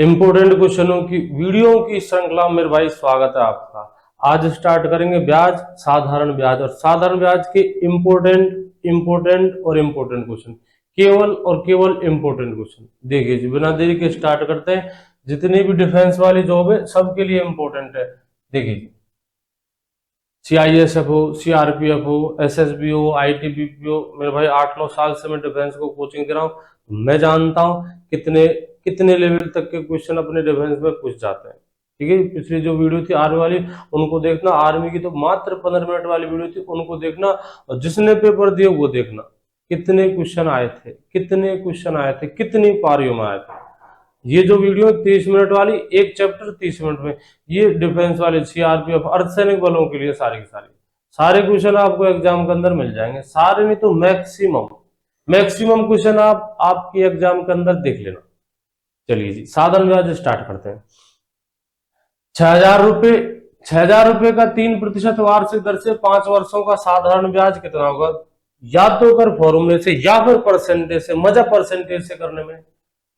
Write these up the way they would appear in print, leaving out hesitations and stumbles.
Important क्वेश्चनों की video की श्रृंखला में मेरे भाई स्वागत है आपका। आज स्टार्ट करेंगे ब्याज, साधारण ब्याज और साधारण ब्याज के इम्पोर्टेंट क्वेश्चन, केवल और केवल इम्पोर्टेंट क्वेश्चन। देखिए जी, बिना देरी के स्टार्ट करते हैं। जितनी भी डिफेंस वाली जॉब है सबके लिए इम्पोर्टेंट है। देखिए, CISF हो, CRPF हो, SSB हो, ITBP हो, मेरे भाई 8-9 साल से मैं डिफेंस को कोचिंग दे रहा हूँ। मैं जानता हूँ कितने कितने लेवल तक के क्वेश्चन अपने डिफेंस में पूछ जाते हैं। ठीक है, पिछली जो वीडियो थी आर्मी वाली उनको देखना, आर्मी की तो मात्र 15 मिनट वाली वीडियो थी उनको देखना, और जिसने पेपर दिए वो देखना कितने क्वेश्चन आए थे, कितनी पारियों में आए थे। ये जो वीडियो 30 मिनट वाली, एक चैप्टर 30 मिनट में, ये डिफेंस वाले CRPF अर्धसैनिक बलों के लिए सारे के सारे क्वेश्चन आपको एग्जाम के अंदर मिल जाएंगे। सारे नहीं तो मैक्सिमम क्वेश्चन आप आपके एग्जाम के अंदर देख लेना। चलिए जी, साधारण ब्याज स्टार्ट करते हैं। 6,000 रुपए का 3% वार्षिक दर से 5 वर्षों का साधारण ब्याज कितना होगा? या तो कर फॉर्मूले से या फिर परसेंटेज से। मजा परसेंटेज से करने में।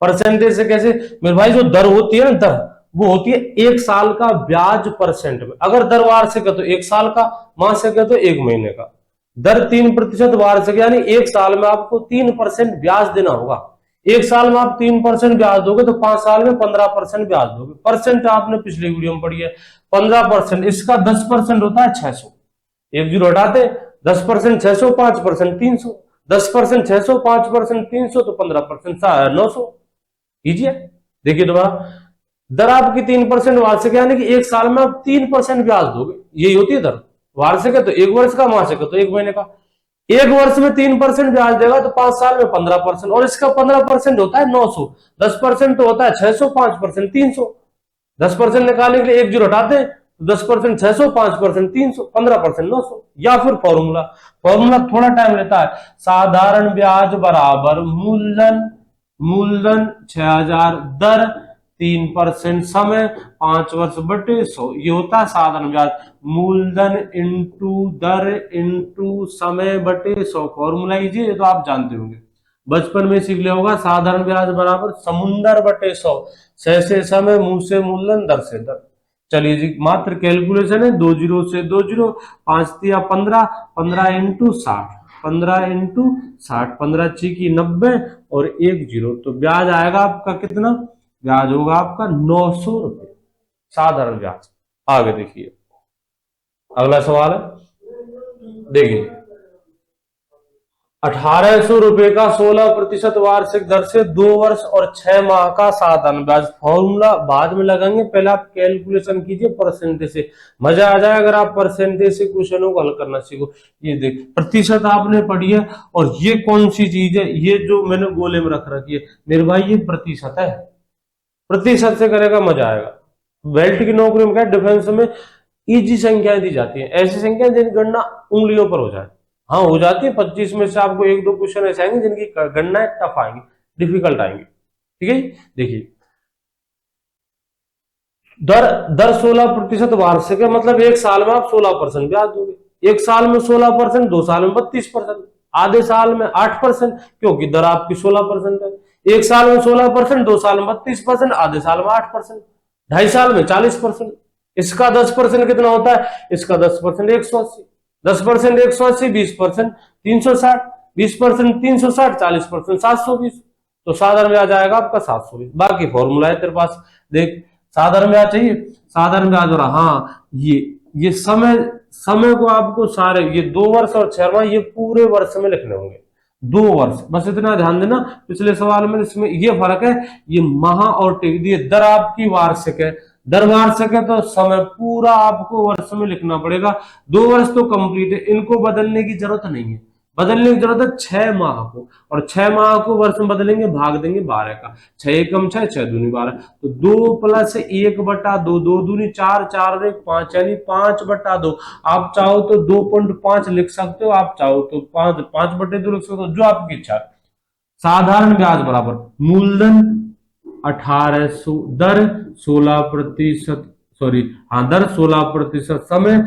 परसेंटेज से कैसे मेरे भाई? जो दर होती है ना, दर वो होती है 1 साल का ब्याज परसेंट में। अगर दर वार्षिक है तो 1 साल का, मासिक है तो 1 महीने का। दर 3% वार्षिक यानी 1 साल में आपको 3% ब्याज देना होगा। 1 साल में आप 3% ब्याज दोगे तो 5 साल में 15% ब्याज दोगे। परसेंट आपने पिछली वीडियो में पढ़ी है 15%। इसका 10% होता है 600। एक जीरो हटाते, 10% 600, 5% 300। 10% 600, 5% 300 तो 15% 900। कीजिए, देखिए दोबारा। दर आपकी 3% वार्षिक यानी कि 1 साल में आप 3% ब्याज दोगे। यही होती है दर। वार्षिक है तो 1 वर्ष का, मासिक है तो 1 महीने का। 1 वर्ष में 3% ब्याज देगा तो 5 साल में 15%, और इसका 15% होता है 900। 10% तो होता है 600, 5% 300। 10% निकालने के लिए एक जीरो हटाते हैं, 10% 600, 5% 300, 15% 900। या फिर फॉर्मूला थोड़ा टाइम लेता है। साधारण ब्याज बराबर मूलधन 6,000, दर 3% समय 5 वर्ष बटे 100। ये होता है साधारण ब्याज। मूलधन इंटू दर इंटू समय बटे 100 फॉर्मूला। ये तो आप जानते होंगे, बचपन में सीख लिया होगा। साधारण ब्याज बराबर समुंदर बटे 100। से समय, मुंह से मूलधन, दर से दर। चलिए जी, मात्र कैलकुलेशन है। 2 जीरो से 2 जीरो, 5 तिया 15, 15 इंटू 60, 15 इंटू 60, 15 की 90 और 1 जीरो। तो ब्याज आएगा आपका कितना? ब्याज होगा आपका 900 रुपये, साधारण ब्याज। आगे देखिए, अगला सवाल है। देखिए, 1,800 रुपए का 16% वार्षिक दर से 2 वर्ष और 6 माह का साधारण ब्याज। फॉर्मूला बाद में लगाएंगे, पहले आप कैलकुलेशन कीजिए परसेंटेज से। मजा आ जाए अगर आप परसेंटेज से क्वेश्चनों को हल करना सीखो। ये देख, प्रतिशत आपने पढ़ी है, और ये कौन सी चीज है? ये जो मैंने गोले में रख रखी है मेरे भाई, ये प्रतिशत है। प्रतिशत से करेगा मजा आएगा। बेल्ट की नौकरी में क्या, डिफेंस में इजी संख्याएं दी जाती है, ऐसी संख्याएं जिनकी गणना उंगलियों पर हो जाए। हाँ, हो जाती है। 25 में से आपको 1-2 क्वेश्चन ऐसे आएंगे जिनकी गणना टफ आएंगी, डिफिकल्ट आएंगी। ठीक है, देखिए, दर 16% वार्षिक है, मतलब 1 साल में आप 16% ब्याज दोगे। 1 साल में 16%, 2 साल में 32%, आधे साल में 8%, क्योंकि दर आपकी 16% है। 1 साल में 16%, 2 साल में 32%, आधे साल में 8%, 2.5 साल में 40%। इसका 10% कितना होता है? इसका 10% 180। 10% 180, 20% 360, 20% 360, 40% 720। तो साधारण ब्याज आएगा आपका 720। बाकी फॉर्मूला है तेरे पास, देख। साधारण ब्याज चाहिए, साधारण ब्याज हो रहा। हाँ, ये समय को आपको सारे, ये 2 वर्ष और 6 माह, ये पूरे वर्ष में लिखने होंगे। 2 वर्ष, बस इतना ध्यान देना। पिछले सवाल में इसमें ये फर्क है, ये माह और ये दर आपकी वार्षिक है। दर वार्षिक है तो समय पूरा आपको वर्ष में लिखना पड़ेगा। 2 वर्ष तो कंप्लीट है, इनको बदलने की जरूरत नहीं है। बदलने की जरूरत है 6 माह को, और 6 माह को वर्ष में बदलेंगे, भाग देंगे 12 का। 6 एकम 6, 6 दूनी 12, तो 2 + 1/2, 2 दूनी 4, 4 1 5, यानी 5/2। आप चाहो तो 2.5 लिख सकते हो, आप चाहो तो 5/2 लिख सकते हो, जो आपकी इच्छा है। साधारण ब्याज बराबर मूलधन 1,800, दर 16%, दर 16%, समय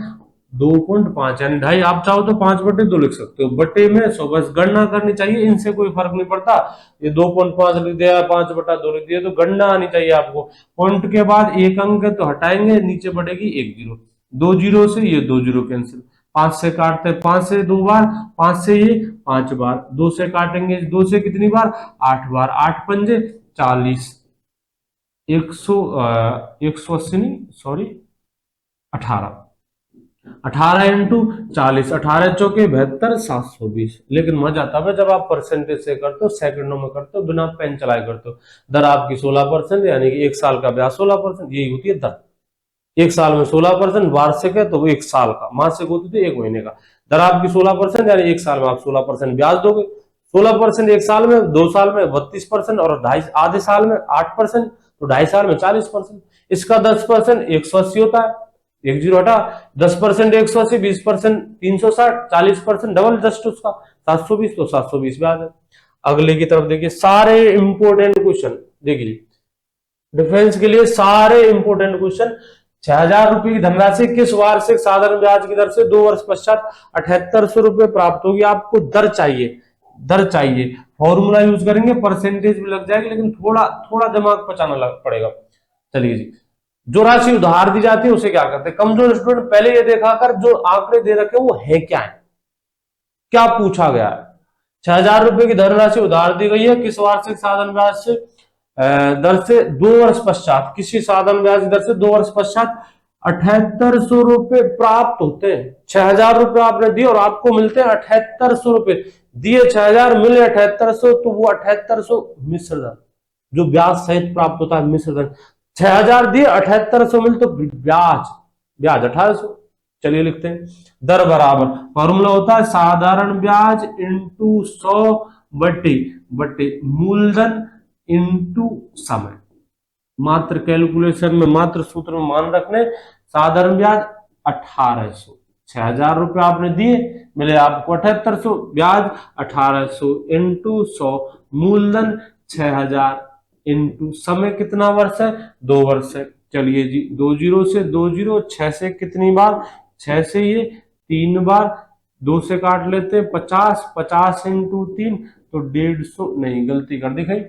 2.5 यानी 2.5। आप चाहो तो 5/2 लिख सकते हो, बटे में 100, बस गणना करनी चाहिए, इनसे कोई फर्क नहीं पड़ता। ये 2.5 लिख दिया, 5/2 लिख दिया, तो गणना आनी चाहिए आपको। पॉइंट के बाद एक अंक है तो हटाएंगे, नीचे बढ़ेगी 1 जीरो, 2 जीरो से ये 2 जीरो कैंसिल, 5 से काटते, 5 से 2 बार, 5 से ये 5 बार, 2 से काटेंगे, 2 से कितनी बार, 8 बार, 8 पंजे 40, 180 नहीं, सॉरी 18, 18 इंटू 40, 18 चौके 72, 720। लेकिन मजा तब है जब आप परसेंटेज से करते हो, सेकंडों में करते हो, बिना पेन चलाए करते हो। दर आपकी 16%, यानी कि 1 साल का ब्याज 16%, यही होती है दर। 1 साल में 16%, वार्षिक है तो वो 1 साल का, मासिक होती थी 1 महीने का। दर आपकी 16%, यानी 1 साल में आप 16% ब्याज दोगे। 16% 1 साल में, 2 साल में 32%, और आधे साल में 8%, तो 2.5 साल में 40%। इसका 10% 180 होता है, 1 जीरो हटा, 10% 180, 20% 360, 40% डबल जस्ट उसका 720, तो 720 ब्याज है। अगले की तरफ देखिए, सारे इंपोर्टेंट क्वेश्चन देखिए, डिफेंस के लिए सारे इंपोर्टेंट क्वेश्चन। 6,000 रुपए की धनराशि किस वार्षिक साधारण ब्याज की दर से 2 वर्ष पश्चात 7800 रुपए प्राप्त होगी। आपको दर चाहिए, दर चाहिए, फॉर्मूला यूज करेंगे, परसेंटेज भी लग जाएगी, लेकिन थोड़ा थोड़ा दिमाग पचाना पड़ेगा। चलिए जी, जो राशि उधार दी जाती है उसे क्या करते हैं। कमजोर स्टूडेंट पहले ये देखा कर जो आंकड़े दे रखे वो है क्या है, क्या पूछा गया है। 6,000 रुपए की धनराशि उधार दी गई है, किस वार्षिक साधन ब्याज से दर से 2 वर्ष पश्चात, किसी साधन ब्याज दर से 2 वर्ष पश्चात 7800 रुपए प्राप्त होते हैं। 6,000 रुपए आपने दिए और आपको मिलते हैं 7800 रुपए। दिए 6,000, मिले 7800, तो वो 7800 मिश्र धन जो ब्याज सहित प्राप्त होता है, मिश्र धन। 6,000 दिए, 7800 मिले, तो ब्याज, ब्याज 1800। चलिए लिखते हैं, दर बराबर, फॉर्मूला होता है साधारण ब्याज इंटू 100 बटे बटे मूलधन इंटू समय। मात्र कैलकुलेशन में, मात्र सूत्र में मान रखने, साधारण ब्याज 1800, 6,000 रुपए आपने दिए, मिले आपको 7800, ब्याज 1800 इंटू 100, मूलधन 6,000 इंटू समय, कितना वर्ष है, 2 वर्ष है। चलिए जी, 2 जीरो से 2 जीरो, 6 से कितनी बार, 6 से ये 3 बार, 2 से काट लेते 50, 50 इंटू 3, तो 150, नहीं गलती कर दिखाई,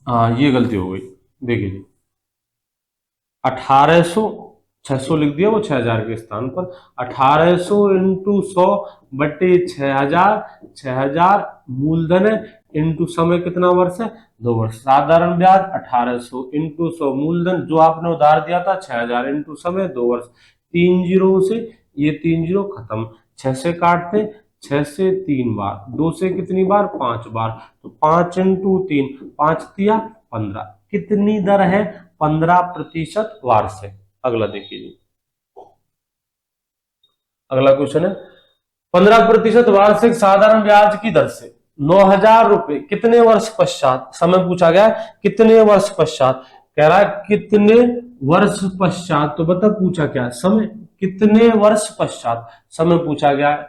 हाँ ये गलती हो गई, देखिए जी 1800, 600 लिख दिया वो 6,000 के स्थान पर, 1800 इंटू 100 बटे 6,000, 6,000 मूलधन है, इंटू समय कितना वर्ष है, 2 वर्ष। साधारण ब्याज 1800 इंटू 100 मूलधन जो आपने उधार दिया था 6,000 इंटू समय 2 वर्ष। 3 जीरो से ये 3 जीरो खत्म, 6 से काटते, 6 से 3 बार, 2 से कितनी बार, 5 बार, तो 5 इंटू 3, 5 दिया 15। कितनी दर है, 15% वार्षिक। अगला देखिए जी, अगला क्वेश्चन है, 15% वार्षिक साधारण ब्याज की दर से 9,000 रुपए कितने वर्ष पश्चात, समय पूछा गया है कितने वर्ष पश्चात, कह रहा है कितने वर्ष पश्चात, तो बता पूछा क्या, समय, कितने वर्ष पश्चात समय पूछा गया है।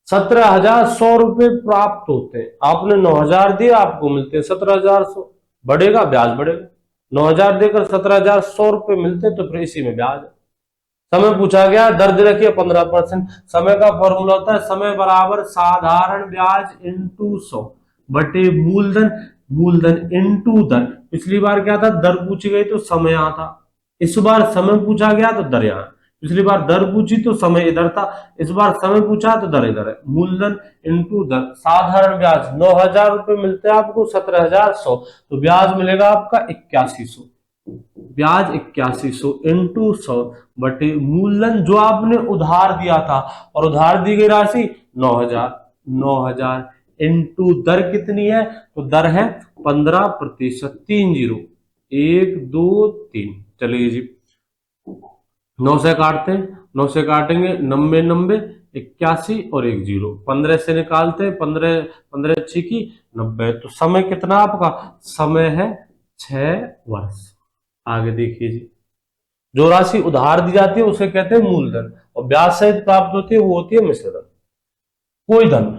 17,100 रुपए प्राप्त होते हैं, आपने 9,000 दिए, आपको मिलते हैं 17,100, बढ़ेगा ब्याज बढ़ेगा, 9,000 देकर 17,100 रुपए मिलते, तो फिर इसी में ब्याज है। समय पूछा गया, दर दे रखिए 15%। समय का फॉर्मूला होता है समय बराबर साधारण ब्याज इंटू 100 बटे मूलधन, मूलधन इंटू दर। पिछली बार क्या था, दर पूछी गई तो समय यहाँ था, इस बार समय पूछा गया तो दर यहाँ। पिछली बार दर पूछी तो समय इधर था, इस बार समय पूछा तो दर इधर है। मूलधन इंटू दर, साधारण ब्याज 9,000 रुपए मिलते हैं आपको, 17,100, तो ब्याज मिलेगा आपका 8100, ब्याज 8100 इंटू 100 बटे मूलधन जो आपने उधार दिया था, और उधार दी गई राशि 9,000, 9,000 इंटू दर कितनी है, तो दर है 15%, 3 जीरो, 1 2 3। चलिए जी, 9 से काटते हैं, 9 से काटेंगे 90 90, 81 और 1 जीरो, 15 से निकालते हैं, 15 15 छिकी 90, तो समय कितना आपका, समय है 6 वर्ष। आगे देखिए जी, जो राशि उधार दी जाती है उसे कहते हैं मूलधन, और ब्याज सहित प्राप्त होती है वो होती है मिश्र धन। कोई धन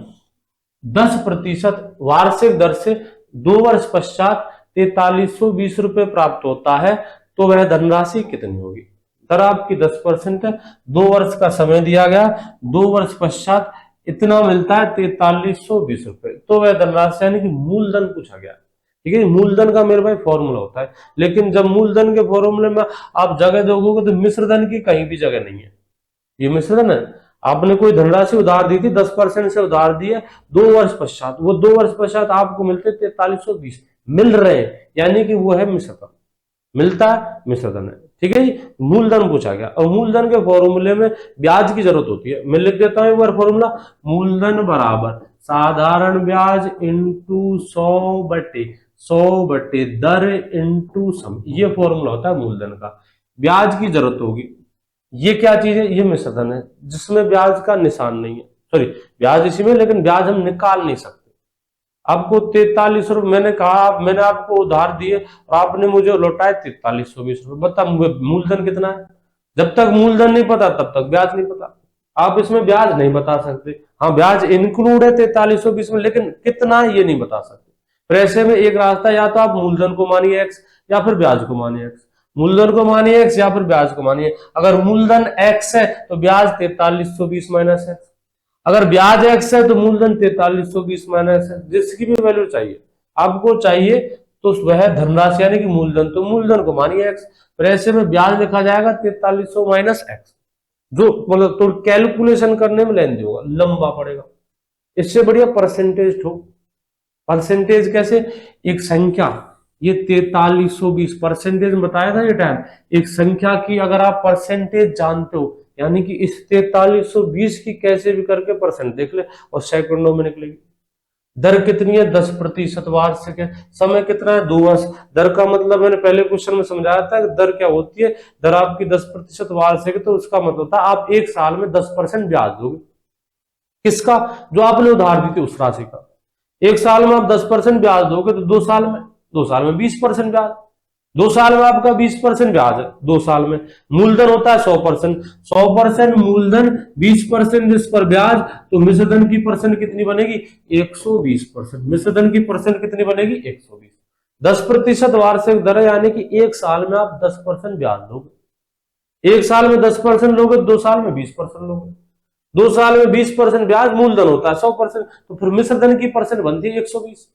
10% वार्षिक दर से 2 वर्ष पश्चात 4320 रुपए प्राप्त होता है, तो वह धनराशि कितनी होगी। दर आपकी 10% है, 2 वर्ष का समय दिया गया, 2 वर्ष पश्चात इतना मिलता है 4320 रुपए। तो वह धनराशि यानी कि मूलधन पूछा गया। ठीक है, मूलधन का मेरे भाई फॉर्मूला होता है, लेकिन जब मूलधन के फॉर्मूले में आप जगह दोगे तो मिश्रधन की कहीं भी जगह नहीं है। ये मिश्रधन है, आपने कोई धनराशि उधार दी थी, 10% से उधार दी है, 2 वर्ष पश्चात, वो 2 वर्ष पश्चात आपको मिलते 4320 मिल रहे हैं, यानी कि वो है मिश्रधन, मिलता है मिश्रधन है। ठीक है जी, मूलधन पूछा गया। और मूलधन के फॉर्मूले में ब्याज की जरूरत होती है, मैं लिख देता हूं एक बार फॉर्मूला, मूलधन बराबर साधारण ब्याज इंटू 100/100 दर इंटू सम, ये फॉर्मूला होता है मूलधन का। ब्याज की जरूरत होगी, ये क्या चीज है, ये मिश्रधन है जिसमें ब्याज का निशान नहीं है, सॉरी ब्याज इसी में, लेकिन ब्याज हम निकाल नहीं सकते। आपको 43 रुपए मैंने कहा, मैंने आपको उधार दिए और आपने मुझे लौटाए 4320 रुपए, बता मूलधन कितना है। जब तक मूलधन नहीं पता तब तक ब्याज नहीं पता। आप इसमें ब्याज नहीं बता सकते, हाँ ब्याज इंक्लूड है 4320 में, लेकिन कितना ये नहीं बता सकते। फिर ऐसे में एक रास्ता, या तो आप मूलधन को मानिए x या फिर ब्याज को मानिए x, मूलधन को मानिए x या फिर ब्याज को मानिए। अगर मूलधन x है तो ब्याज 4320 माइनस x, अगर ब्याज x है तो मूलधन 4320 माइनस है, जिसकी भी वैल्यू चाहिए आपको चाहिए तो वह धनराशि यानी कि मूलधन, तो मूलधन को मानिए x, फिर ऐसे में ब्याज लिखा जाएगा 4300 माइनस x, जो मतलब तो कैलकुलेशन करने में लेंदी होगा, लंबा पड़ेगा। इससे बढ़िया परसेंटेज ठो, परसेंटेज कैसे, एक संख्या, ये 4320 परसेंटेज में बताया था ये टाइम, एक संख्या की अगर आप परसेंटेज जानते हो, यानी कि इस 4320 की कैसे भी करके परसेंट देख ले और सेकंडों में निकलेगी। दर कितनी है, 10% वार्षिक है। समय कितना है, 2 वर्ष। दर का मतलब मैंने पहले क्वेश्चन में समझाया था कि दर क्या होती है, दर आपकी 10% वार्षिक है, तो उसका मतलब होता है आप एक साल में 10% ब्याज दोगे। किसका, जो आपने उधार दी थी उस राशि का। एक साल में आप 10% ब्याज दोगे तो 2 साल में 20% ब्याज, 2 साल में आपका 20% ब्याज है, 2 साल में। मूलधन होता है 100%, 100% मूलधन, 20% इस पर ब्याज, तो मिश्रधन की परसेंट कितनी बनेगी, 120%। मिश्रधन की परसेंट कितनी बनेगी, 120। 10% वार्षिक दर, यानी कि एक साल में आप 10% ब्याज लोगे। एक साल में 10% लोगे, 2 साल में 20% लोगे। 2 साल में 20% ब्याज, मूलधन होता है 100%, तो फिर मिश्रधन की परसेंट बनती है 120।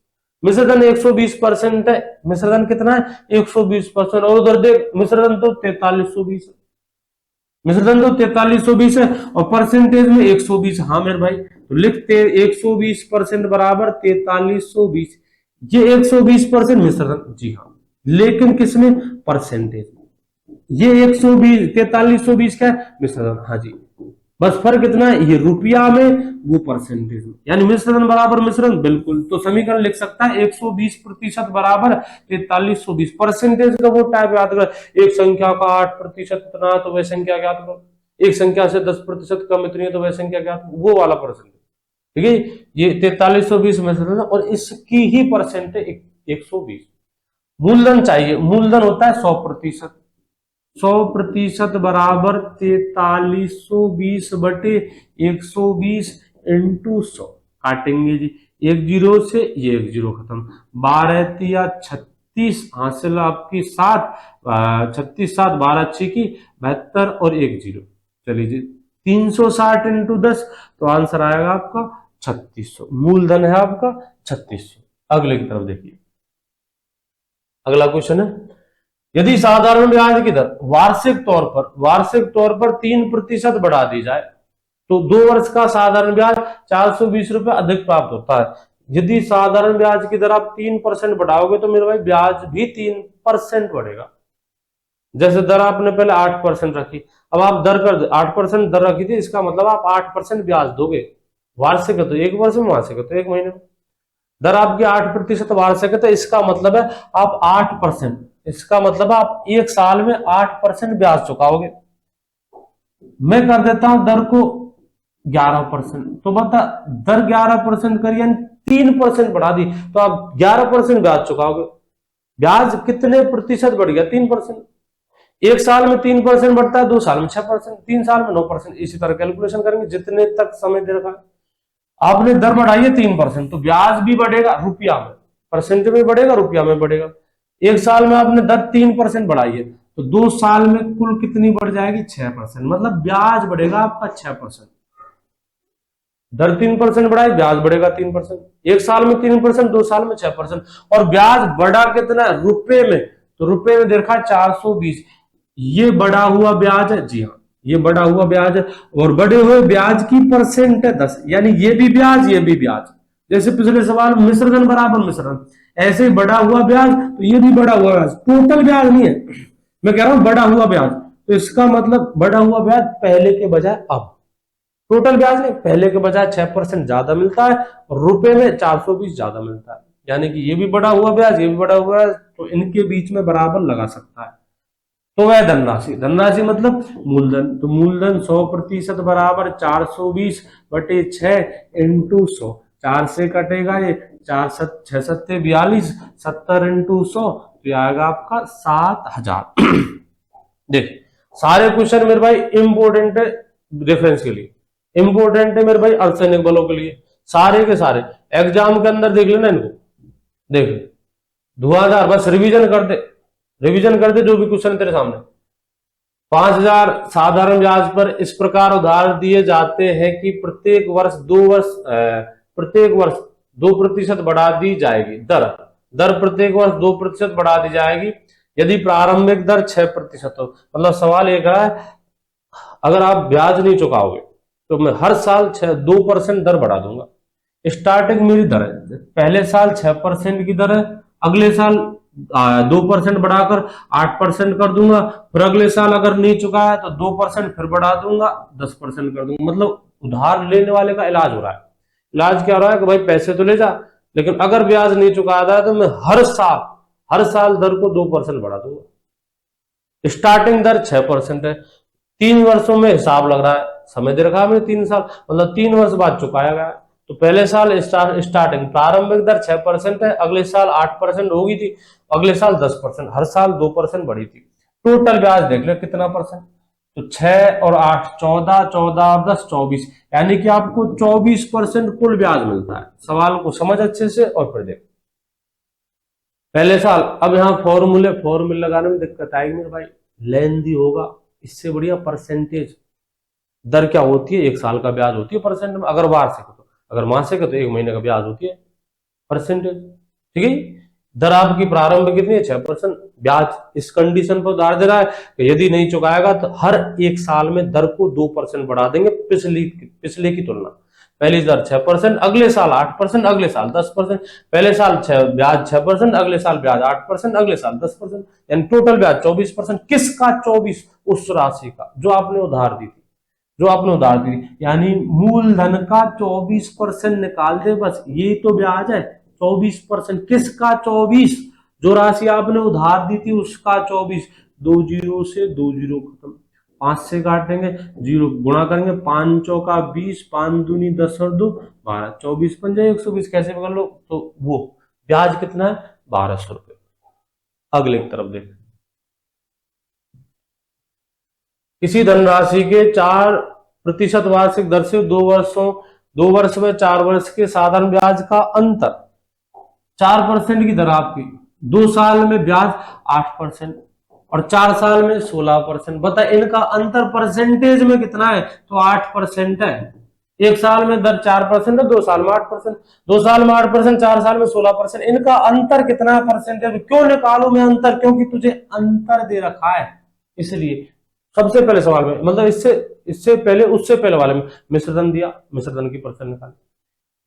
मिश्रधन 120% है, मिश्रधन कितना है, 120%। और उधर देख मिश्रधन तो 4320 है, मिश्रधन तो 4320 है और परसेंटेज में 120। हाँ मेरे भाई, तो लिखते 120% बराबर 4320, ये 120% मिश्रधन, जी हाँ, लेकिन किसमें, परसेंटेज। ये 120 4320 का मिश्रधन, हाँ जी, बस फर्क कितना है, ये रुपया में, वो परसेंटेज में, यानी मिश्रधन बराबर मिश्रण, बिल्कुल। तो समीकरण लिख सकता है 120% बराबर 4320। परसेंटेज का वो टाइप याद कर, एक संख्या का 8% इतना तो वह संख्या ज्ञात करो, एक संख्या से 10% कम इतनी है तो वह संख्या ज्ञात करो, वो वाला परसेंटेज। ठीक है, ये 4320 मिश्रण और इसकी ही परसेंट है 120। मूलधन चाहिए, मूलधन होता है 100%, 100% बराबर 4320/120 इंटू 100, काटेंगे जी, एक जीरो से ये एक जीरो खत्म, 12×36 हासिल आपकी 7, 36 7 12 6 की 72 और एक जीरो, चलिए जी 360 इंटू 10, तो आंसर आएगा आपका 3600। मूलधन है आपका 3600। अगले की तरफ देखिए, अगला क्वेश्चन है, यदि साधारण ब्याज की दर वार्षिक तौर पर 3% बढ़ा दी जाए तो 2 वर्ष का साधारण ब्याज 420 रुपए अधिक प्राप्त होता है। यदि साधारण ब्याज की दर आप 3% बढ़ाओगे तो मेरे भाई ब्याज भी 3% बढ़ेगा। जैसे दर आपने पहले 8% रखी, अब आप दर कर 8% दर रखी थी, इसका मतलब आप 8% ब्याज दोगे। वार्षिक है तो 1 वर्ष में, मासिक है तो 1 महीने में। दर आपकी 8% वार्षिक है तो इसका मतलब है आप 8%, इसका मतलब आप एक साल में 8% ब्याज चुकाओगे। मैं कर देता हूं दर को 11%, तो बता दर 11% करिए, यानी 3% बढ़ा दी तो आप 11% ब्याज चुकाओगे। ब्याज कितने प्रतिशत बढ़ गया, 3%। एक साल में 3% बढ़ता है, 2 साल में 6%, 3 साल में 9%। इसी तरह कैलकुलेशन करेंगे जितने तक समय दे रखा है। आपने दर बढ़ाई है 3%, तो ब्याज भी बढ़ेगा रुपया में, परसेंट में बढ़ेगा, रुपया में बढ़ेगा। एक साल में आपने दर 3% बढ़ाई है, तो 2 साल में कुल कितनी बढ़ जाएगी? 6%। मतलब ब्याज बढ़ेगा आपका 6%। दर 3% बढ़ाए, ब्याज बढ़ेगा 3%। 1 साल में 3%, 2 साल में 6%। और ब्याज बढ़ा कितना रुपए में? तो रुपए में देखा 420। ये बढ़ा हुआ ब्याज है, जी हाँ ये बढ़ा हुआ ब्याज है। और बढ़े हुए ब्याज की परसेंट है 10, यानी ये भी ब्याज ये भी ब्याज। जैसे पिछले सवाल मिश्रधन बराबर मिश्रण, ऐसे ही बढ़ा हुआ ब्याज, तो ये भी बढ़ा हुआ ब्याज, टोटल ब्याज नहीं है, मैं कह रहा हूं बढ़ा हुआ ब्याज। तो इसका मतलब बढ़ा हुआ ब्याज पहले के बजाय अब, टोटल ब्याज नहीं, पहले के बजाय 6% ज्यादा मिलता है और रुपए में 420 ज्यादा मिलता है। यानी कि ये भी बढ़ा हुआ ब्याज ये भी बढ़ा हुआ ब्याज, तो इनके बीच में बराबर लगा सकता है। तो वह धनराशि, धनराशि मतलब मूलधन, तो मूलधन 100% बराबर 420 बटे 6 इंटू 100। 4 से कटेगा ये, 4 6 सत्ते 42, 70 इंटू 100, तो आएगा आपका 7000। देख सारे क्वेश्चन मेरे भाई इंपोर्टेंट है रेफरेंस के लिए, इंपोर्टेंट है मेरे भाई अर्धसैनिक बलों के लिए, सारे के सारे एग्जाम के अंदर देख लेना इनको, देख धुआंधार, बस रिवीजन कर दे, रिवीजन कर दे जो भी क्वेश्चन तेरे सामने। 5000 साधारण ब्याज पर इस प्रकार उधार दिए जाते हैं कि प्रत्येक वर्ष 2% बढ़ा दी जाएगी। दर प्रत्येक वर्ष 2% बढ़ा दी जाएगी यदि प्रारंभिक दर 6% हो। मतलब सवाल एक है, अगर आप ब्याज नहीं चुकाओगे तो मैं हर साल 2% दर बढ़ा दूंगा। स्टार्टिंग मेरी दर है, पहले साल 6% की दर है, अगले साल 2% बढ़ाकर 8% कर दूंगा, फिर अगले साल अगर नहीं चुका है तो 2% फिर बढ़ा दूंगा, 10% कर दूंगा। मतलब उधार लेने वाले का इलाज हो रहा है। इलाज क्या हो रहा है कि भाई पैसे तो ले जा, लेकिन अगर ब्याज नहीं चुकाता है तो मैं हर साल दर को 2% बढ़ा दूंगा। स्टार्टिंग दर 6% है, 3 वर्षों में हिसाब लग रहा है, समय दे रखा है मैंने 3 साल, मतलब 3 वर्ष बाद चुकाया गया। तो पहले साल स्टार्टिंग प्रारंभिक दर 6% है, अगले साल 8% होगी थी, अगले साल 10%, हर साल 2% बढ़ी थी। टोटल ब्याज देख ले कितना परसेंट, तो 6 और 8 14, 14 और 10 24, यानी कि आपको 24% कुल ब्याज मिलता है। सवाल को समझ अच्छे से और फिर देख पहले साल। अब यहाँ फॉर्मूले लगाने में दिक्कत आएगी मेरे भाई, लेंदी होगा, इससे बढ़िया परसेंटेज दर क्या होती है, 1 साल का ब्याज होती है परसेंट में, अगर वार्षिक तो, अगर मासिक है तो 1 महीने का ब्याज होती है परसेंटेज। ठीक है, दर आपकी प्रारंभ कितनी है? 6%। ब्याज इस कंडीशन पर उधार दे रहा है कि यदि नहीं चुकाएगा तो हर 1 साल में दर को 2% बढ़ा देंगे पिछले की तुलना। पहली दर 6%, अगले साल 8%, अगले साल 10%। पहले साल ब्याज 6%, अगले साल ब्याज 8%, अगले साल 10%, यानी टोटल ब्याज 24%। किसका 24? उस राशि का जो आपने उधार दी थी, यानी मूलधन का 24% निकाल दे, बस ये तो ब्याज है। 24% किसका? 24 जो राशि आपने उधार दी थी उसका 24। 2 जीरो से 2 जीरो खत्म, 5 से काटेंगे, 0 गुणा करेंगे, 5 चौका 20, 5 दूनी 10 और 2 12, 24 पंजे 120, कैसे पकड़ लो। तो वो ब्याज कितना है? 1200 रुपए। अगले की तरफ देख, किसी धनराशि के 4% वार्षिक दर से 2 वर्ष में 4 वर्ष के साधारण ब्याज का अंतर 4% की दर आपकी, 2 साल में ब्याज 8% और 4 साल में 16%। बता इनका अंतर परसेंटेज में कितना है? तो 8% है। 1 साल में दर 4% है, 2 साल में 8%, 2 साल में 8%, 4 साल में 16%। इनका अंतर कितना है परसेंटेज? क्यों निकालू मैं अंतर? क्योंकि तुझे अंतर दे रखा है, इसलिए। सबसे पहले सवाल में, मतलब इससे पहले उससे पहले वाले में मिश्रधन दिया, मिश्रधन की परसेंट निकाली।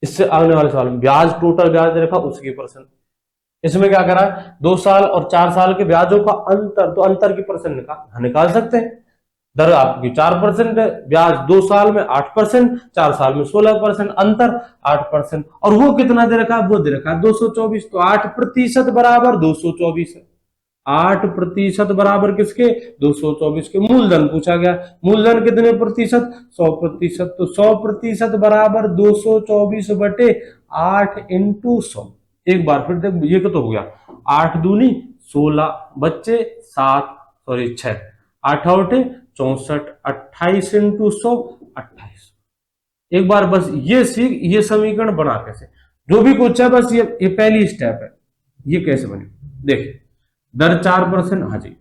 इससे आने वाले सवाल में ब्याज, टोटल ब्याज दे रखा, उसकी परसेंट। इसमें क्या करा है? 2 साल और 4 साल के ब्याजों का अंतर, तो अंतर की परसेंट निकाल सकते हैं। दर आपकी 4% है, ब्याज 2 साल में 8%, 4 साल में 16%, अंतर 8%। और वो कितना दे रखा है? वो दे रखा है 224। तो 8% बराबर 224 है। 8% बराबर किसके? 224 के। मूलधन पूछा गया, मूलधन कितने प्रतिशत? 100%। तो 100% बराबर 224 बटे 8 इंटू 100। एक बार फिर देख, ये तो हो गया 8 दूनी 16, बच्चे 7 सॉरी 6, 8 8 64, 28 इंटू 100 28। एक बार बस ये सीख, ये समीकरण बना कैसे, जो भी कुछ है बस ये पहली स्टेप है। ये कैसे बने देख, दर 4%, हाँ जी,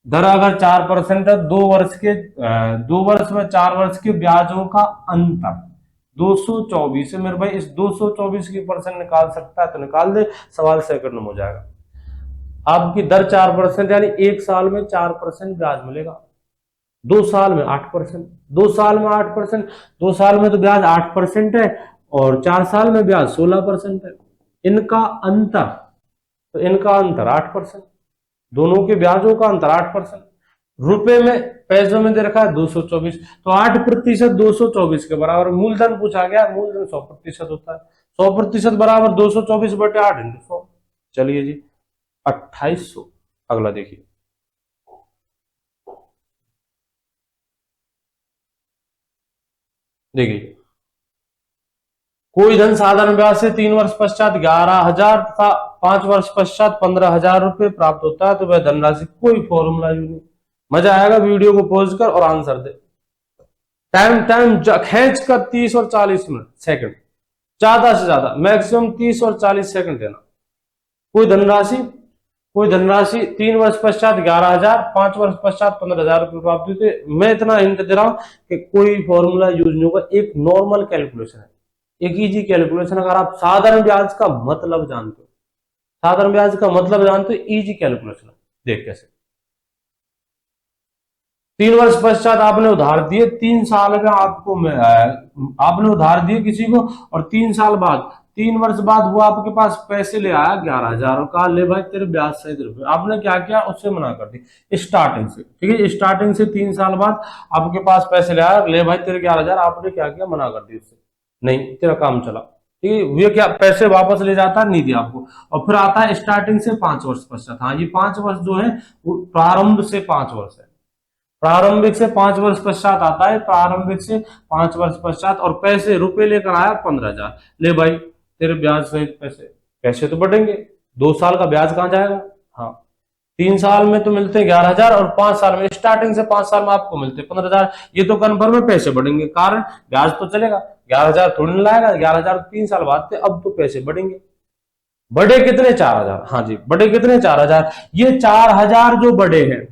दर अगर 4% है, 2 वर्ष में 4 वर्ष के ब्याजों का अंतर 224 है मेरे भाई। इस 224 की परसेंट निकाल सकता है तो निकाल दे, सवाल सेकंड में हो जाएगा। आपकी दर 4% यानी 1 साल में 4% ब्याज मिलेगा, 2 साल में 8%, 2 साल में 8%, 2 साल में तो ब्याज 8% है और 4 साल में ब्याज 16% है। इनका अंतर, तो इनका अंतर 8%, दोनों के ब्याजों का अंतर 8%। रुपए में, पैसों में दे रखा है 224, तो 8% 224 के बराबर। मूलधन पूछा गया, मूलधन 100% होता है, 100% बराबर 224/8 × 100। चलिए जी 2800। अगला देखिए, देखिए कोई धन साधारण ब्याज से 3 वर्ष पश्चात 11,000 तथा 5 वर्ष पश्चात 15,000 रुपए प्राप्त होता है तो वह धनराशि, कोई फॉर्मूला यूज नहीं। मजा आएगा, वीडियो को पॉज कर और आंसर दे। टाइम खींच कर 30 और 40 मिनट सेकंड, ज्यादा से ज्यादा मैक्सिमम 30 और 40 सेकंड देना। कोई धनराशि 3 वर्ष पश्चात 11,000, 5 वर्ष पश्चात 15,000 रुपए प्राप्त हुए थे। मैं इतना हिंट दे रहा हूं कि कोई फॉर्मूला यूज नहीं होगा, एक नॉर्मल कैलकुलेशन है, एक इजी कैलकुलेशन। अगर आप साधारण ब्याज का मतलब जानते हो, साधारण ब्याज का मतलब जानते हो, इजी कैलकुलेशन। देख कैसे, 3 वर्ष पश्चात आपने उधार दिए, 3 साल में आपने उधार दिए किसी को और 3 साल बाद, 3 वर्ष बाद वो आपके पास पैसे ले आया 11,000 और कहा ले भाई तेरे ब्याज सहित रुपए। आपने क्या किया, उससे मना कर दी स्टार्टिंग से, ठीक है। स्टार्टिंग से 3 साल बाद आपके पास पैसे ले आया, ले भाई तेरे 11,000, आपने क्या किया, मना कर दी उससे, नहीं तेरा काम चला, ठीक है। ये क्या पैसे वापस ले जाता है, नहीं दिया आपको। और फिर आता है स्टार्टिंग से 5 वर्ष पश्चात। हाँ, ये 5 वर्ष जो है वो प्रारंभ से 5 वर्ष है, प्रारंभिक से 5 वर्ष पश्चात आता है, प्रारंभिक से 5 वर्ष पश्चात। और पैसे रुपए लेकर आया 15,000, ले भाई तेरे ब्याज सहित पैसे। पैसे तो बढ़ेंगे, 2 साल का ब्याज कहां जाएगा। हाँ, 3 साल में तो मिलते हैं 11,000 और 5 साल में, स्टार्टिंग से 5 साल में आपको मिलते हैं 15,000। ये तो कन्फर्म है पैसे बढ़ेंगे, कारण ब्याज तो चलेगा, 11,000 थोड़ी ना लाएगा, 11,000 3 साल बाद थे, अब तो पैसे बढ़ेंगे। बढ़े कितने, 4,000। हाँ जी, बढ़े कितने, 4,000। ये 4,000 जो बढ़े हैं,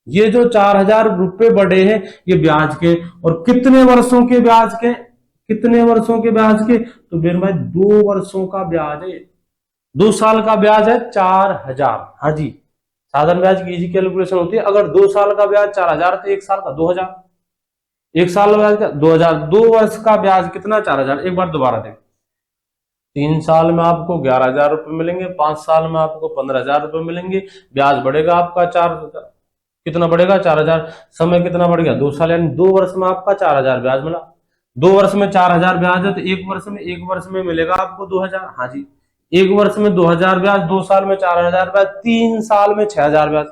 ये जो 4,000 रुपए बढ़े हैं, ये ब्याज के, और कितने वर्षों के ब्याज के, कितने वर्षों के ब्याज के, तो मेरे भाई 2 वर्षों का ब्याज है, 2 साल का ब्याज है 4,000। हाँ जी, साधारण ब्याज की इजी कैलकुलेशन होती है। अगर 2 साल का ब्याज 4,000 तो 1 साल का 2,000, 1 साल का ब्याज का 2,000, 2 वर्ष का ब्याज कितना, 4,000। एक बार दोबारा देख, 3 साल में आपको 11,000 रुपए मिलेंगे, 5 साल में आपको 15,000 रुपए मिलेंगे, ब्याज बढ़ेगा आपका 4,000, कितना बढ़ेगा, 4,000। समय कितना बढ़ गया, 2 साल, यानी 2 वर्ष में आपका 4,000 ब्याज मिला। 2 वर्ष में 4,000 ब्याज है तो एक वर्ष में मिलेगा आपको 2,000। हाँ जी, 1 वर्ष में 2,000 ब्याज, 2 साल में 4,000 ब्याज, 3 साल में 6,000 ब्याज,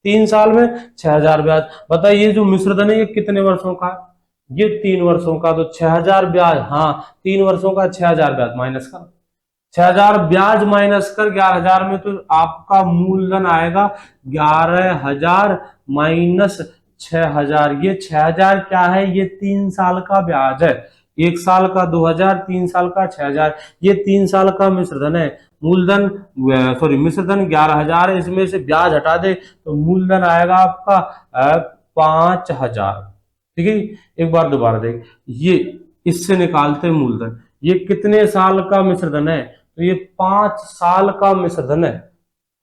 3 साल में 6,000 ब्याज। बताइए ये जो मिश्रधन है ये कितने वर्षों का है, ये 3 वर्षों का, तो 6,000 ब्याज। हाँ, 3 वर्षों का 6,000 ब्याज माइनस कर, 6,000 ब्याज माइनस कर 11,000 में, तो आपका मूलधन आएगा 11,000 माइनस 6,000। ये 6,000 क्या है, ये 3 साल का ब्याज है। 1 साल का 2,000, 3 साल का 6,000, ये 3 साल का मिश्रधन है। मूलधन मिश्रधन 11,000 है, इसमें से ब्याज हटा दे तो मूलधन आएगा आपका 5,000, ठीक है। एक बार दोबारा देख, ये इससे निकालते मूलधन, ये कितने साल का मिश्रधन है, तो ये 5 साल का मिश्रधन है।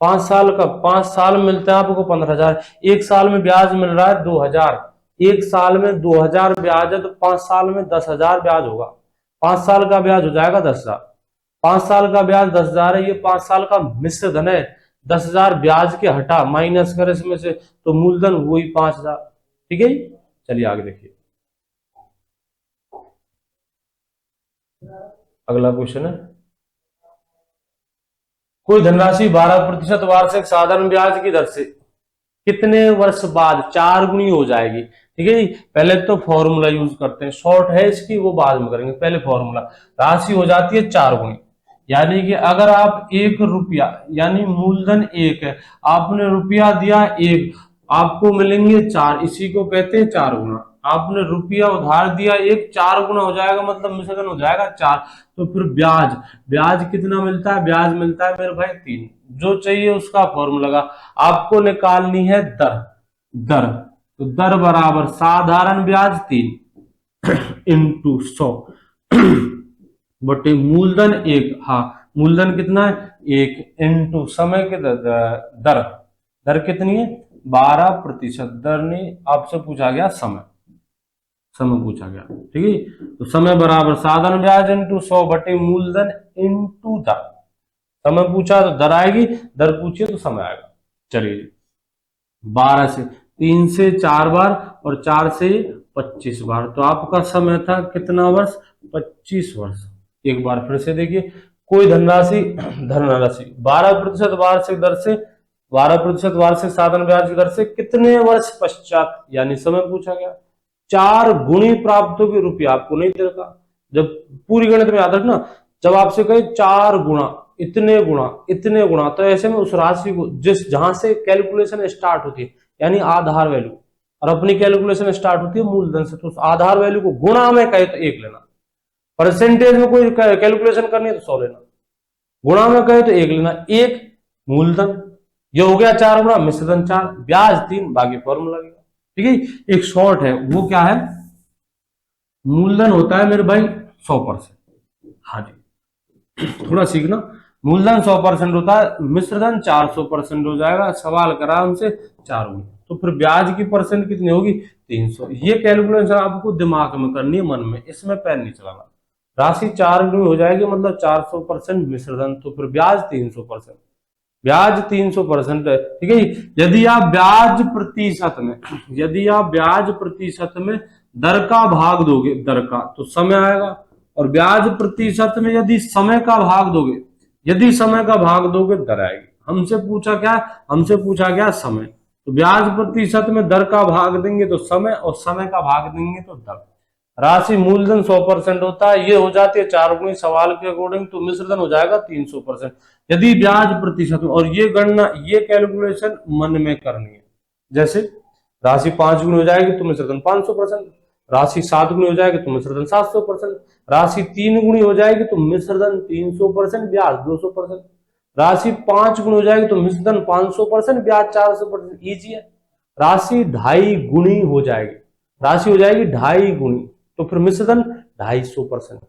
5 साल का, 5 साल में मिलते हैं आपको 15,000, 1 साल में ब्याज मिल रहा है 2,000, 1 साल में 2,000 ब्याज है तो 5 साल में 10,000 ब्याज होगा। 5 साल का ब्याज हो जाएगा 10,000, 5 साल का ब्याज 10,000 है, ये 5 साल का मिश्रधन है। 10,000 ब्याज के हटा माइनस कर इसमें से, तो मूलधन वही 5,000, ठीक है। चलिए आगे देखिए, अगला क्वेश्चन है, कोई धनराशि 12% वार्षिक साधारण ब्याज की दर से कितने वर्ष बाद 4 गुनी हो जाएगी, ठीक है जी। पहले तो फॉर्मूला यूज करते हैं, शॉर्ट है इसकी, वो बाद में करेंगे, पहले फॉर्मूला। राशि हो जाती है 4 गुनी, यानी कि अगर आप 1 रुपया, यानी मूलधन 1 है, आपने रुपया दिया 1, आपको मिलेंगे 4, इसी को कहते हैं 4 गुना। आपने रुपया उधार दिया 1, 4 गुना हो जाएगा, मतलब मिश्रधन हो जाएगा 4। तो फिर ब्याज, ब्याज कितना मिलता है, ब्याज मिलता है मेरे भाई 3। जो चाहिए उसका फॉर्मूला लगा, आपको निकालनी है दर, दर, तो दर बराबर साधारण ब्याज 3 इंटू 100 बटे मूलधन 1। हाँ, मूलधन कितना है 1 इंटू समय के दर, दर कितनी है 12%। दर नहीं, आपसे पूछा गया समय, समय पूछा गया, ठीक है। तो समय बराबर साधारण ब्याज इंटू 100 बटे मूलधन इंटू दर। समय पूछा तो दर आएगी, दर पूछिए तो समय आएगा। चलिए 12 से 3 से 4 बार और 4 से 25 बार, तो आपका समय था कितना वर्ष 25 वर्ष। एक बार फिर से देखिए, कोई धनराशि 12% वार्षिक दर से 12% वार्षिक साधारण ब्याज की दर से कितने वर्ष पश्चात, यानी समय पूछा गया। 4 गुणी प्राप्त होगी, रुपया आपको नहीं दे रखा। जब पूरी गणित में याद रखना, जब आपसे कहे 4 गुणा इतने गुणा इतने गुणा, तो ऐसे में उस राशि को जिस जहां से कैलकुलेशन स्टार्ट होती है यानी आधार वैल्यू, और अपनी कैलकुलेशन स्टार्ट होती है मूलधन से, तो उस आधार वैल्यू को गुणा में कहे तो 1 लेना, परसेंटेज में कोई कैलकुलेशन करनी है तो 100 लेना, गुणा में कहे तो 1 लेना। 1 मूलधन, ये हो गया 4 गुणा, मिश्रधन 4, ब्याज 3, बाकी फॉर्मूला लगेगा, ठीक है। एक शॉर्ट है, वो क्या है, मूलधन होता है मेरे भाई 100%। हाँ जी, थोड़ा सीखना, मूलधन 100% होता है, मिश्रधन 400% हो जाएगा। सवाल करा हमसे 4 गुना, तो फिर ब्याज की परसेंट कितनी होगी 300। ये कैलकुलेशन आपको दिमाग में करनी है, मन में, इसमें पैन नहीं चलाना। राशि 4 गुनी हो जाएगी, मतलब 400% मिश्रधन, तो फिर ब्याज 300%, ब्याज 300% है, ठीक है। यदि आप ब्याज प्रतिशत में, यदि आप ब्याज प्रतिशत में दर का भाग दोगे, दर का, तो समय आएगा। और ब्याज प्रतिशत में यदि समय का भाग दोगे, यदि समय का भाग दोगे दर आएगी। हमसे पूछा क्या, हमसे पूछा गया समय, तो ब्याज प्रतिशत में दर का भाग देंगे तो समय, और समय का भाग देंगे तो दर। राशि मूलधन 100% होता है, ये हो जाती है 4 गुनी सवाल के अकॉर्डिंग, तो मिश्रधन हो जाएगा 300%। यदि ब्याज प्रतिशत में, और ये गणना, ये कैलकुलेशन मन में करनी है। जैसे राशि 5 गुनी हो जाएगी तो मिश्रधन 500%, राशि 7 गुनी हो जाएगी तो मिश्रधन 700%, राशि 3 गुनी हो जाएगी तो मिश्रधन 300%, ब्याज 200%, राशि 5 गुनी हो जाएगी तो मिश्रधन 500%, ब्याज 400%। इजी है। राशि 2.5 गुनी हो जाएगी, राशि हो जाएगी 2.5 गुनी, तो फिर मिश्रधन 250%,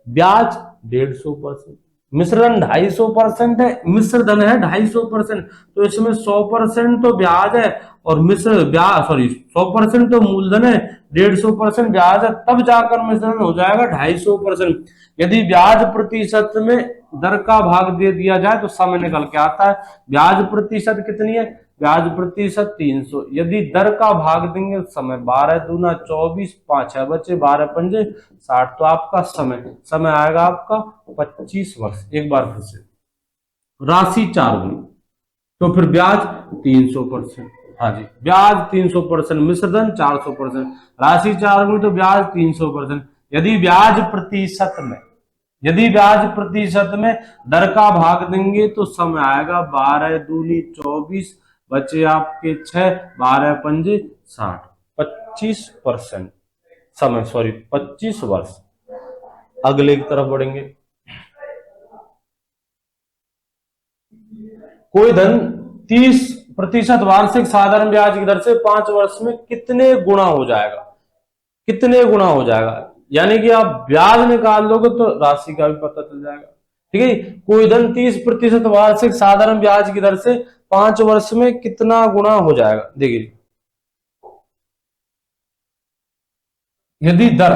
ब्याज 150%। मिश्रधन 250% है, मिश्रधन है 250%, तो इसमें 100% तो ब्याज है, और मिश्र ब्याज, सॉरी 100% तो मूलधन है, 150% ब्याज है, तब जाकर मिश्रधन हो जाएगा 250%। यदि ब्याज प्रतिशत में दर का भाग दे दिया जाए तो समय निकल के आता है। ब्याज प्रतिशत कितनी है, ब्याज प्रतिशत 300, यदि दर का भाग देंगे समय, 12 दूना 24, 5 बचे, 12 पंजे 60, तो आपका समय, समय आएगा आपका 25 वर्ष। एक बार फिर से, राशि 4 गुनी, तो फिर ब्याज 300%। हाँ जी, ब्याज 300%, मिश्रधन 400%, राशि 4 गुनी तो ब्याज 300%। यदि ब्याज प्रतिशत में, यदि ब्याज प्रतिशत में दर का भाग देंगे तो समय आएगा 12 दूनी 24, बचे आपके 6, 12 पंजे 60, 25% समय, सॉरी 25 वर्ष। अगले की तरफ बढ़ेंगे। कोई धन 30% वार्षिक साधारण ब्याज की दर से 5 वर्ष में कितने गुना हो जाएगा, कितने गुना हो जाएगा, यानी कि आप ब्याज निकाल लोगे तो राशि का भी पता चल जाएगा, ठीक है। कोई धन 30% वार्षिक साधारण ब्याज की दर से 5 वर्ष में कितना गुना हो जाएगा। देखिए, यदि दर,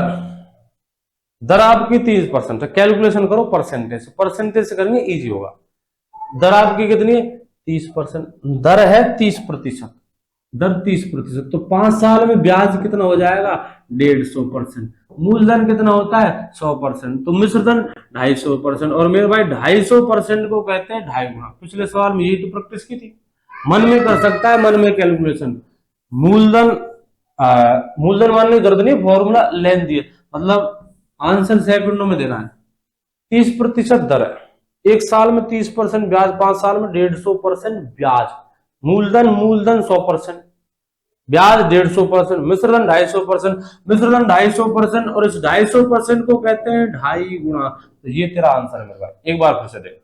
दर आपकी 30% है, कैलकुलेशन करो परसेंटेज, परसेंटेज से करेंगे इजी होगा। दर आपकी कितनी है 30%, दर है 30%, दर 30%, तो 5 साल में ब्याज कितना हो जाएगा 150%। मूलधन कितना होता है 100%, तो मिश्रधन 250%। और मेरे भाई 250% को कहते हैं 2.5 गुना। पिछले सवाल में यही तो प्रैक्टिस की थी, मन में कर सकता है, मन में कैलकुलेशन। मूलधन मूलधन मानने की जरूरत नहीं, फॉर्मूला लेन दिए, मतलब आंसर सेकंडों में देना है। 30% दर है, एक साल में 30% ब्याज, 5 साल में 150% ब्याज। मूलधन, मूलधन 100%, ब्याज 150%, मिश्रधन 250%, मिश्रधन 250%, और इस 250% को कहते हैं 2.5 गुना। तो ये तेरा आंसर है मेरे भाई। एक बार फिर से देख,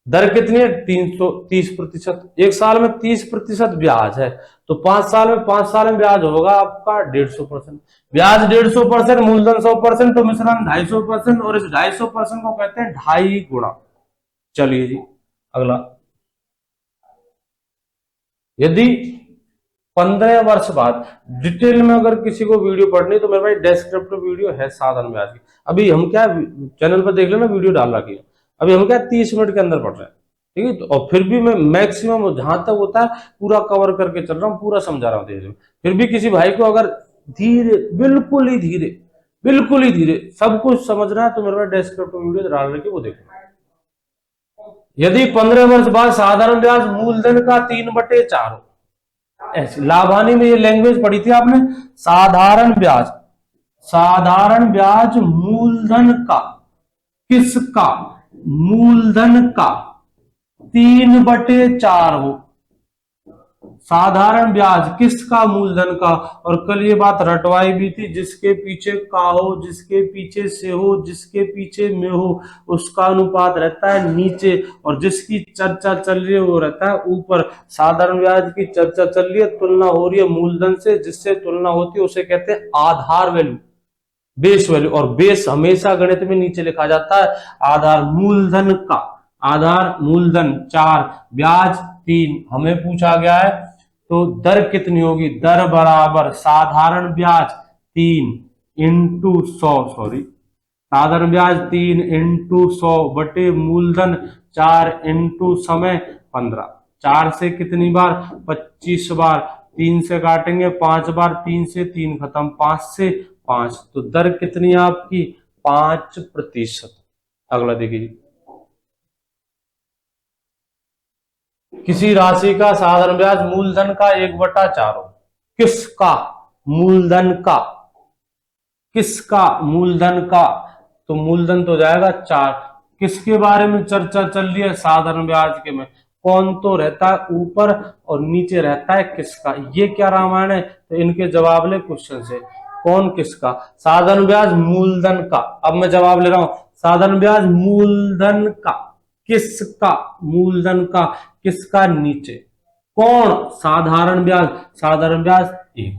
दर कितनी है 330%। एक साल में 30% ब्याज है तो 5 साल में ब्याज होगा आपका 150%। ब्याज 150%, मूलधन 100%, तो मिश्रण 250%, और इस 250% को कहते हैं 2.5 गुना। चलिए जी अगला, यदि 15 वर्ष बाद, डिटेल में अगर किसी को वीडियो पढ़नी तो मेरे भाई डेस्क्रिप्टिव वीडियो है साधारण ब्याज की। अभी हम क्या चैनल पर देख लेना, वीडियो डाल रखी है। अभी हम क्या 30 मिनट के अंदर पढ़ रहे हैं, ठीक है। तो और फिर भी मैं मैक्सिमम जहां तक होता है पूरा कवर करके चल रहा हूँ, पूरा समझा रहा हूँ धीरे। फिर भी किसी भाई को अगर धीरे, बिल्कुल ही धीरे सब कुछ समझना है तो मेरे पास डेस्क्रिप्टिव वीडियो डाल रखी, वो देखो। यदि 15 वर्ष बाद साधारण ब्याज मूलधन का 3/4 हो, ऐसे लाभानी में ये लैंग्वेज पढ़ी थी आपने, साधारण ब्याज मूलधन का, किसका, मूलधन का 3/4 हो। साधारण ब्याज किसका, मूलधन का। और कल ये बात रटवाई भी थी, जिसके पीछे का हो, जिसके पीछे से हो, जिसके पीछे में हो, उसका अनुपात रहता है नीचे, और जिसकी चर्चा चल रही है वो रहता है ऊपर। साधारण ब्याज की चर्चा चल रही है, तुलना हो रही है मूलधन से, जिससे तुलना होती है उसे कहते हैं आधार वैल्यू, बेस वैल्यू। और बेस हमेशा गणित में नीचे लिखा जाता है। आधार मूलधन का, आधार मूलधन 4, ब्याज 3 हमें पूछा गया है, तो दर कितनी होगी, दर बराबर साधारण ब्याज 3 इंटू 100, सॉरी साधारण ब्याज 3 इंटू 100 बटे मूलधन 4 इंटू समय 15। 4 से कितनी बार, 25 बार, 3 से काटेंगे 5 बार, 3 से 3 खत्म, 5 से 5, तो दर कितनी है आपकी 5%। अगला देखिए, किसी राशि का साधारण ब्याज मूलधन का 1/4 हो, किसका, मूलधन का, किसका, मूलधन का, तो मूलधन तो हो जाएगा 4। किसके बारे में चर्चा चल रही है, साधारण ब्याज के में कौन तो रहता है ऊपर और नीचे रहता है किसका। ये क्या रामायण है, तो इनके जवाब ले क्वेश्चन से, कौन किसका, साधारण ब्याज मूलधन का। अब मैं जवाब ले रहा हूं, साधारण ब्याज मूलधन का, किसका, मूलधन का, किसका नीचे, कौन, साधारण ब्याज, साधारण ब्याज 1।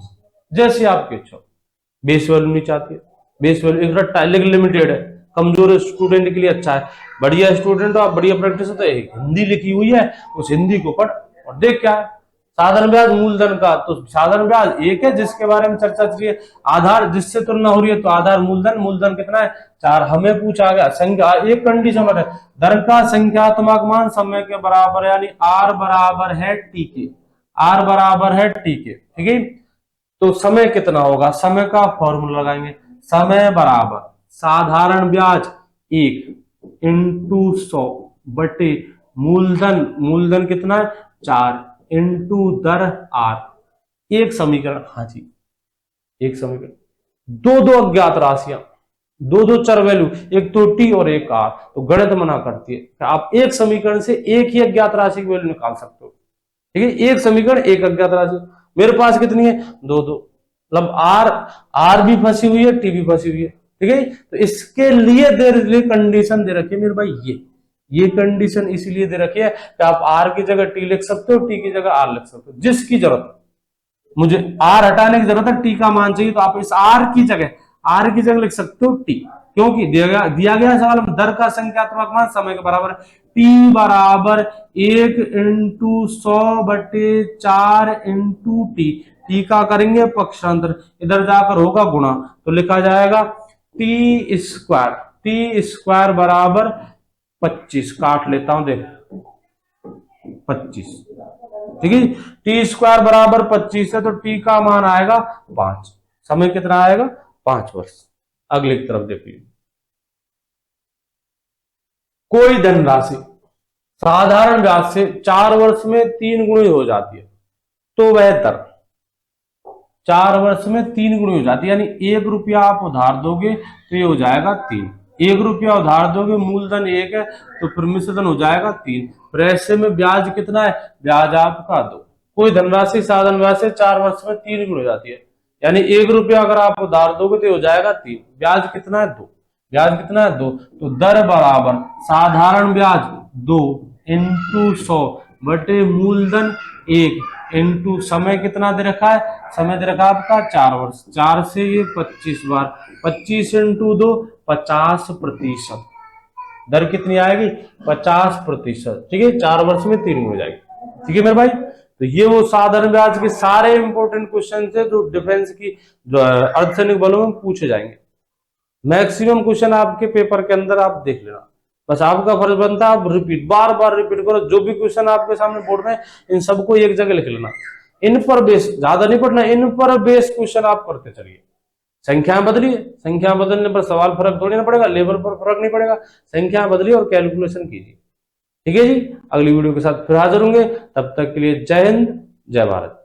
जैसे आपके इच्छा, बेस वैल्यू नीचे आती है, बेस वैल्यू एक रट्टा लिमिटेड है, कमजोर स्टूडेंट के लिए अच्छा है, बढ़िया स्टूडेंट हो आप, बढ़िया प्रैक्टिस हो तो हिंदी लिखी हुई है उस हिंदी को पढ़ और देख क्या है। साधारण ब्याज मूलधन का, तो साधारण ब्याज 1 है जिसके बारे में चर्चा चल रही है, आधार जिससे तुलना हो रही है तो आधार मूलधन, मूलधन कितना है 4। हमें पूछा गया संख्या, एक कंडीशन है, दर का संख्यात्मक मान समय के बराबर, यानी आर बराबर है टी के, आर बराबर है टी के, ठीक है। तो समय कितना होगा, समय का फॉर्मूला लगाएंगे, समय बराबर साधारण ब्याज 1 इंटू 100 बटे मूलधन, मूलधन कितना है 4 इंटू दर आर। एक समीकरण, हाँ जी एक समीकरण, दो अज्ञात राशियां, दो चर वैल्यू, एक तो टी और एक आर, तो गणित मना करती है आप एक समीकरण से एक ही अज्ञात राशि की वैल्यू निकाल सकते हो, ठीक है। एक समीकरण एक अज्ञात राशि, मेरे पास कितनी है 2, मतलब आर भी फंसी हुई है, टी भी फंसी हुई है, ठीक है। तो इसके लिए कंडीशन दे रखी है मेरे भाई, ये कंडीशन इसीलिए दे रखी है कि आप आर की जगह टी लिख सकते हो, टी की जगह आर लिख सकते हो, जिसकी जरूरत। मुझे आर हटाने की जरूरत है, टी का मान चाहिए, तो आप इस आर की जगह लिख सकते हो टी, क्योंकि दिया गया सवाल में दर का संख्यात्मक मान समय के बराबर, टी बराबर 1 इंटू 100 बटे 4 इंटू टी। टी का करेंगे पक्षांतर, इधर जाकर होगा गुणा, तो लिखा जाएगा टी स्क्वायर बराबर 25, काट लेता हूं देखो 25, ठीक है। टी स्क्वायर बराबर 25 है तो टी का मान आएगा 5, समय कितना आएगा 5 वर्ष। अगली तरफ देखिए, कोई धनराशि साधारण ब्याज से 4 वर्ष में 3 गुणी हो जाती है, तो वह दर 4 वर्ष में 3 गुणी हो जाती है, यानी 1 रुपया आप उधार दोगे तो ये हो जाएगा 3, 1 रुपया उधार दोगे, मूलधन 1 है तो फिर मिश्रधन हो जाएगा 3, फिर ऐसे में ब्याज कितना है, ब्याज आपका 2। कोई धनराशि साधारण ब्याज से 4 वर्ष में 3 गुणी हो जाती है, यानी 1 रुपया अगर आप उधार दोगे तो हो जाएगा 3, ब्याज कितना है 2, ब्याज कितना है 2, तो दर बराबर साधारण ब्याज 2 इंटू 100 बटे मूलधन 1 इंटू समय कितना दे रखा है, समय दे रखा है आपका 4 वर्ष, 4 से ये 25 बार, 25 इंटू 2 50%। दर कितनी आएगी 50%। ठीक है, 4 वर्ष में 3 हो जाएगी। ठीक है मेरे भाई, तो ये वो साधारण ब्याज के सारे इंपॉर्टेंट क्वेश्चन थे जो डिफेंस की अर्धसैनिक बलों में पूछे जाएंगे। मैक्सिमम क्वेश्चन आपके पेपर के अंदर आप देख लेना, बस आपका फर्ज बनता है आप रिपीट, बार बार रिपीट करो। जो भी क्वेश्चन आपके सामने बोर्ड में, इन सबको एक जगह लिख लेना, इन पर बेस, ज्यादा नहीं पढ़ना, इन पर बेस क्वेश्चन आप करते चलिए। संख्या बदलिए, संख्या बदलने पर सवाल फर्क थोड़ी ना पड़ेगा, लेवल पर फर्क नहीं पड़ेगा, संख्या बदलिए और कैलकुलेशन कीजिए। ठीक है जी, अगली वीडियो के साथ फिर हाजिर होंगे, तब तक के लिए जय हिंद जय भारत।